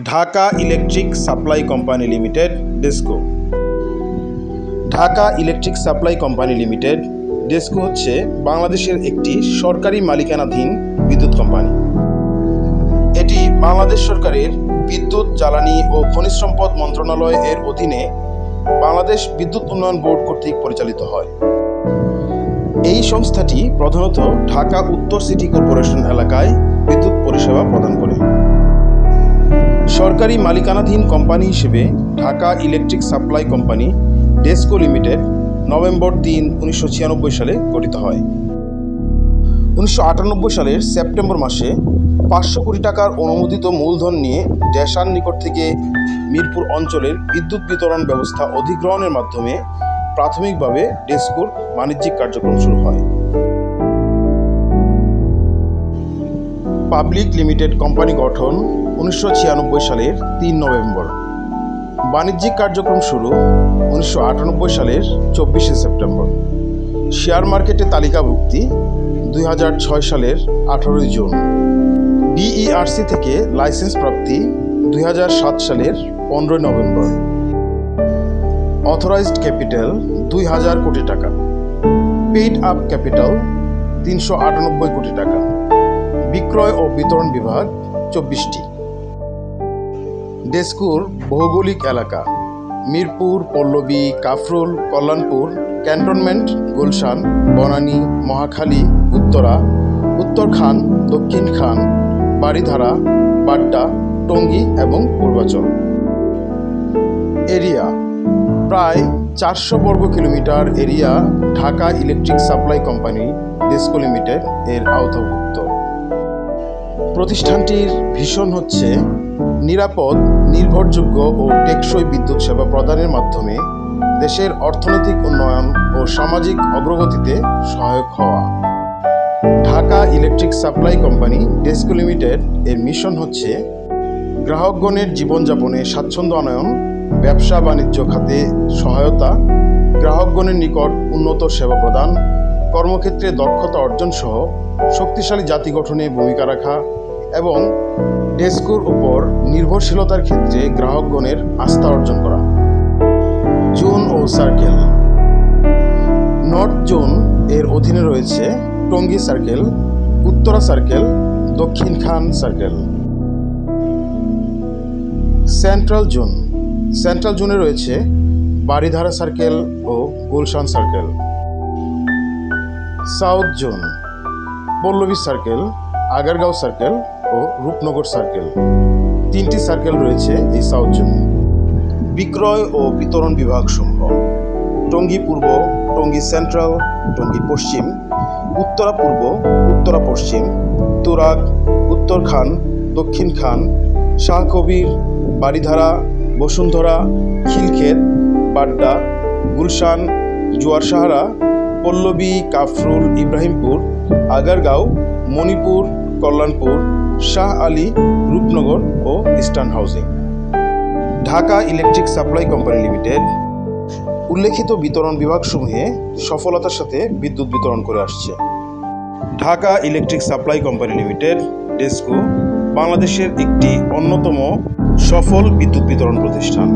Dhaka electric supply company limited DESCO. Dhaka electric supply company limited DESCO হচ্ছে বাংলাদেশের একটি সরকারি মালিকানাধীন বিদ্যুৎ কোম্পানি। এটি বাংলাদেশ সরকারের বিদ্যুৎ, জ্বালানি ও খনিজ সম্পদ মন্ত্রণালয় এর অধীনে বাংলাদেশ বিদ্যুৎ উন্নয়ন বোর্ড কর্তৃক পরিচালিত হয়। এই সংস্থাটি প্রধানত ঢাকা উত্তর সিটি কর্পোরেশন এলাকায় বিদ্যুৎ পরিষেবা প্রদান করে। সরকারি মালিকানাধীন কোম্পানি হিসেবে Dhaka electric supply company DESCO limited November 3, 1996 সালে গঠিত হয়। 1998 সালের সেপ্টেম্বর মাসে 500 কোটি টাকার অনুমোদিত মূলধন নিয়ে ডেসার নিকট থেকে মিরপুর অঞ্চলের বিদ্যুৎ বিতরণ ব্যবস্থা অধিগ্রহণের মাধ্যমে প্রাথমিকভাবে ডেসকোর বাণিজ্যিক কার্যক্রম শুরু হয়। পাবলিক লিমিটেড কোম্পানি গঠন 1996 সালের 3 নভেম্বর। বাণিজ্যিক কার্যক্রম শুরু 1998 সালের 24 সেপ্টেম্বর। শেয়ার মার্কেটে তালিকাভুক্তি 2006 সালের 18 জুন। বিইআরসি থেকে লাইসেন্স প্রাপ্তি 2007 সালের 15 নভেম্বর। অথরাইজড ক্যাপিটাল 2000 কোটি টাকা। পেইড আপ ক্যাপিটাল 398 কোটি টাকা। বিক্রয় ও বিতরণ বিভাগ 24টি। ডেসকোর ভৌগোলিক এলাকা মিরপুর, পল্লবী, কাফরুল, কল্যাণপুর, ক্যান্টনমেন্ট, গুলশান, বনানী, মহাখালী, উত্তরা, উত্তরখান, দক্ষিণ খান, বারিধারা, বাড্ডা, টঙ্গী এবং পূর্বাচল। এরিয়া প্রায় 400 বর্গ kilometre area Dhaka electric supply company DESCO limited এর আওতাভুক্ত। প্রতিষ্ঠানটির ভিশন হচ্ছে নিরাপদ, নির্ভরযোগ্য ও টেকসই বিদ্যুৎ সেবা প্রদানের মাধ্যমে দেশের অর্থনৈতিক উন্নয়ন ও সামাজিক অগ্রগতিতে সহায়ক হওয়া। Dhaka electric supply company DESCO limited এর মিশন হচ্ছে গ্রাহকগণের জীবনযাপনে স্বাচ্ছন্দ্য আনয়ন, ব্যবসা বাণিজ্য খাতে সহায়তা, গ্রাহকগণের নিকট উন্নত সেবা প্রদান, কর্মক্ষেত্রে দক্ষতা অর্জন সহ শক্তিশালী জাতি গঠনে ভূমিকা রাখা এবং ডেসকোর উপর নির্ভরশীলতার ক্ষেত্রে গ্রাহকগণের আস্থা অর্জন করা। জোন ও সার্কেল। নর্থ জোন এর অধীনে রয়েছে Tongi circle, Uttara circle, Dakshin Khan circle. Central zone. Central জোনে রয়েছে বারিধারা সার্কেল ও Gulshan circle. South zone Pallabi circle, Agargaon circle ও রূপনগর সার্কেল। 3টি সার্কেল রয়েছে এই সাউথ জোনে। বিক্রয় ও বিতরণ বিভাগসমূহ টঙ্গী পূর্ব, টঙ্গী সেন্ট্রাল, টঙ্গী পশ্চিম, উত্তরা পূর্ব, উত্তরা পশ্চিম, তুরাগ, উত্তর খান, দক্ষিণ খান, শাহ কবির, বারিধারা, বসুন্ধরা, খিলক্ষেত, বাড্ডা, গুলশান, জোয়ারসাহারা, পল্লবী, কাফরুল, ইব্রাহিমপুর, আগারগাঁও, মণিপুর, কল্যাণপুর, শাহ আলী, রূপনগর ও eastern housing. Dhaka electric supply company limited উল্লেখিত বিতরণ বিভাগসমূহে সফলতার সাথে বিদ্যুৎ বিতরণ করে আসছে। Dhaka electric supply company limited DESCO বাংলাদেশের একটি অন্যতম সফল বিদ্যুৎ বিতরণ প্রতিষ্ঠান।